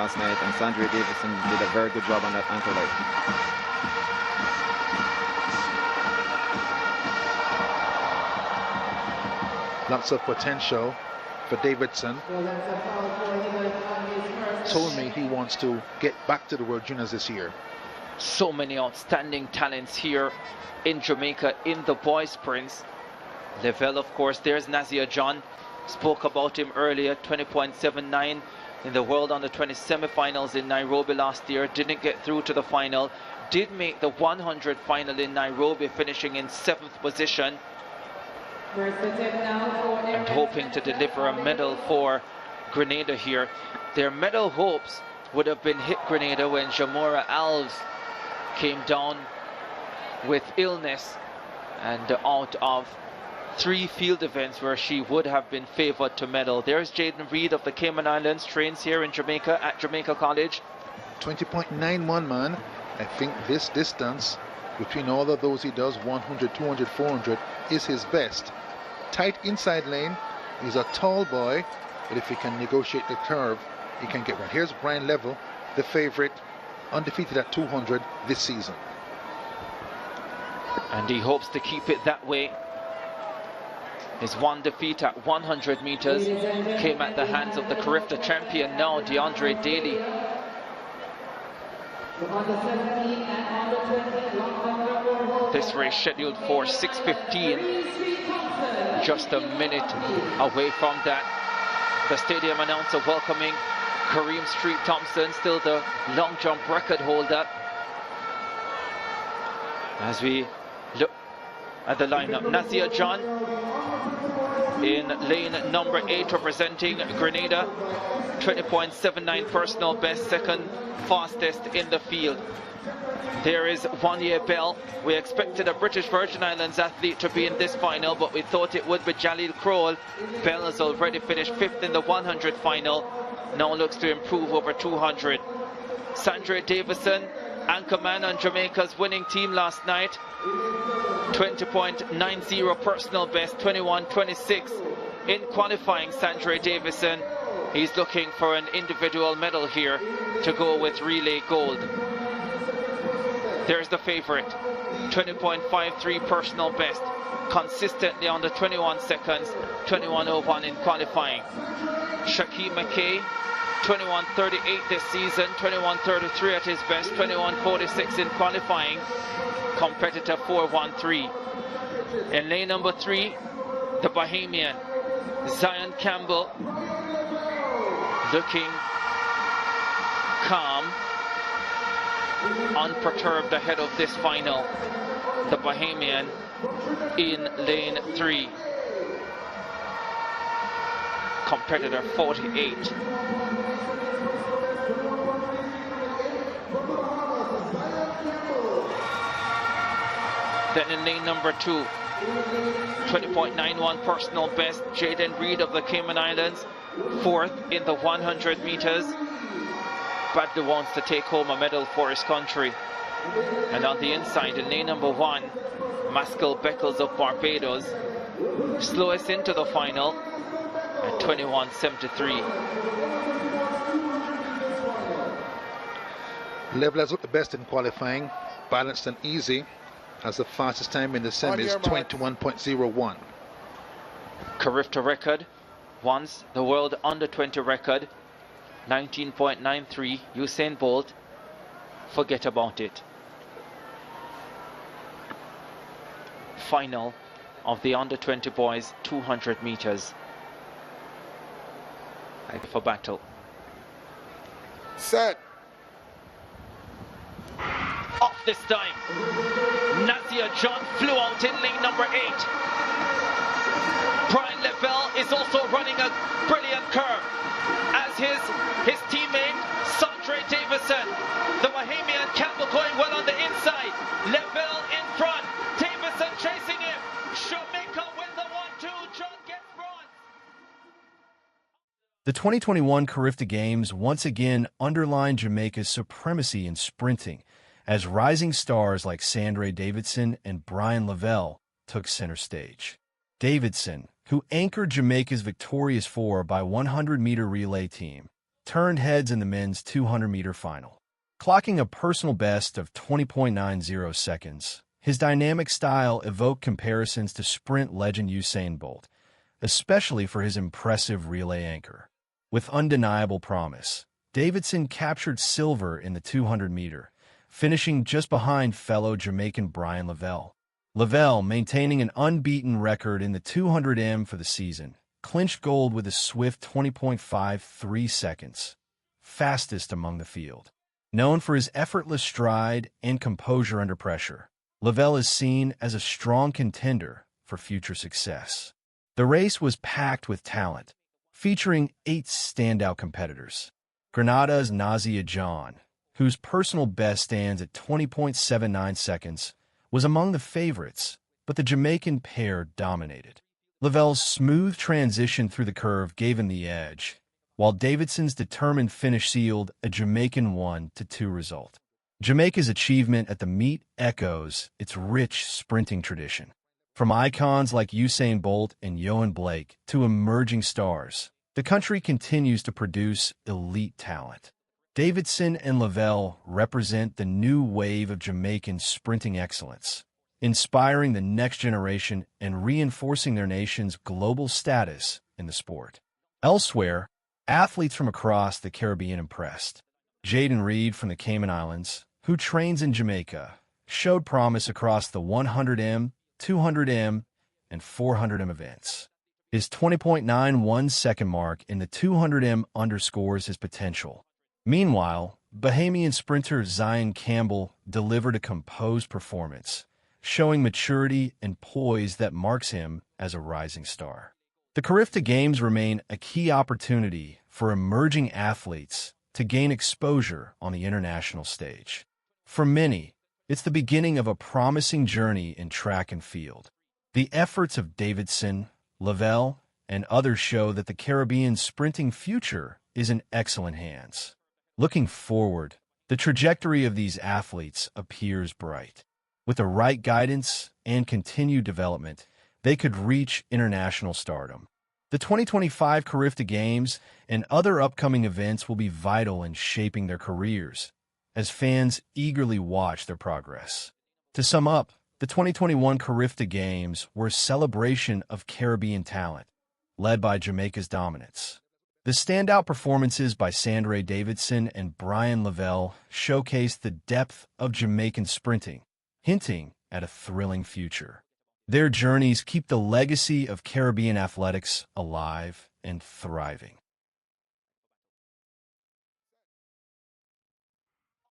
last night, and Sandra Davison did a very good job on that ankle leg. Lots of potential for Davidson. Told me he wants to get back to the World Juniors this year. So many outstanding talents here in Jamaica in the boys sprints. Lavelle, of course, there's Nazir John. Spoke about him earlier, 20.79 in the World Under-20 semi-finals in Nairobi last year. Didn't get through to the final. Did make the 100 final in Nairobi, finishing in 7th position. And hoping to deliver a medal for Grenada here. Their medal hopes would have been hit Grenada when Jamora Alves came down with illness and out of 3 field events where she would have been favored to medal. There's Jaden Reed of the Cayman Islands, trains here in Jamaica at Jamaica College. 20.91, man. I think this distance between all of those he does, 100, 200, 400, is his best. Tight inside lane. He's a tall boy, but if he can negotiate the curve, he can get one. Here's Brian Level, the favorite, undefeated at 200 this season. And he hopes to keep it that way. His one defeat at 100 meters came at the hands of the Carifta champion now, DeAndre Daly. This race scheduled for 6:15. Just a minute away from that. The stadium announcer welcoming Kareem Street Thompson, still the long jump record holder. As we look at the lineup, Nazir John in lane number 8 representing Grenada. 20.79 personal best, second fastest in the field. There is Wanya Bell. We expected a British Virgin Islands athlete to be in this final, but we thought it would be Jalil Kroll. Bell has already finished 5th in the 100 final. Now looks to improve over 200. Sandra Davison, anchorman on Jamaica's winning team last night. 20.90 personal best, 21.26 in qualifying. Sandra Davison, he's looking for an individual medal here to go with relay gold. There's the favorite, 20.53 personal best, consistently under 21 seconds, 21.01 in qualifying. Shaquille McKay, 21.38 this season, 21.33 at his best, 21.46 in qualifying. Competitor 4.13. In lane number 3, the Bahamian, Zion Campbell, looking calm, unperturbed ahead of this final. The Bahamian in lane 3. Competitor 48. Then in lane number 2, 20.91 personal best, Jaden Reed of the Cayman Islands, 4th in the 100 meters. Badly wants to take home a medal for his country. And on the inside, in lane number 1, Maskell Beckles of Barbados, slowest into the final at 21.73. Level has looked the best in qualifying, balanced and easy. Has the fastest time in the semis, 21.01. Carifta record, once the world under-20 record, 19.93. Usain Bolt, forget about it. Final of the under-20 boys 200 meters. For battle. Set. Off this time. Nazir John flew out in lane number 8. Brian Lavelle is also running a brilliant curve, as his teammate Sandra Davison. The Bahamian Campbell going well on the inside. Lavelle in front. Davison chasing him. Jamaica win the 1-2. John gets bronze. The 2021 Carifta Games once again underlined Jamaica's supremacy in sprinting, as rising stars like Sandra Davidson and Brian Lavelle took center stage. Davidson, who anchored Jamaica's victorious 4x100m relay team, turned heads in the men's 200-meter final. Clocking a personal best of 20.90 seconds, his dynamic style evoked comparisons to sprint legend Usain Bolt, especially for his impressive relay anchor. With undeniable promise, Davidson captured silver in the 200-meter, finishing just behind fellow Jamaican Brian Lavelle. Lavelle, maintaining an unbeaten record in the 200m for the season, clinched gold with a swift 20.53 seconds, fastest among the field. Known for his effortless stride and composure under pressure, Lavelle is seen as a strong contender for future success. The race was packed with talent, featuring 8 standout competitors. Grenada's Nazia John, whose personal best stands at 20.79 seconds, was among the favorites, but the Jamaican pair dominated. Lavelle's smooth transition through the curve gave him the edge, while Davidson's determined finish sealed a Jamaican 1-2 result. Jamaica's achievement at the meet echoes its rich sprinting tradition. From icons like Usain Bolt and Yohan Blake to emerging stars, the country continues to produce elite talent. Davidson and Lavelle represent the new wave of Jamaican sprinting excellence, inspiring the next generation and reinforcing their nation's global status in the sport. Elsewhere, athletes from across the Caribbean impressed. Jaden Reed from the Cayman Islands, who trains in Jamaica, showed promise across the 100m, 200m, and 400m events. His 20.91 second mark in the 200m underscores his potential. Meanwhile, Bahamian sprinter Zion Campbell delivered a composed performance, showing maturity and poise that marks him as a rising star. The Carifta Games remain a key opportunity for emerging athletes to gain exposure on the international stage. For many, it's the beginning of a promising journey in track and field. The efforts of Davidson, Lavelle, and others show that the Caribbean sprinting future is in excellent hands. Looking forward, the trajectory of these athletes appears bright. With the right guidance and continued development, they could reach international stardom. The 2025 Carifta Games and other upcoming events will be vital in shaping their careers, as fans eagerly watch their progress. To sum up, the 2021 Carifta Games were a celebration of Caribbean talent, led by Jamaica's dominance. The standout performances by Sandra Davidson and Brian Lavelle showcased the depth of Jamaican sprinting, hinting at a thrilling future. Their journeys keep the legacy of Caribbean athletics alive and thriving.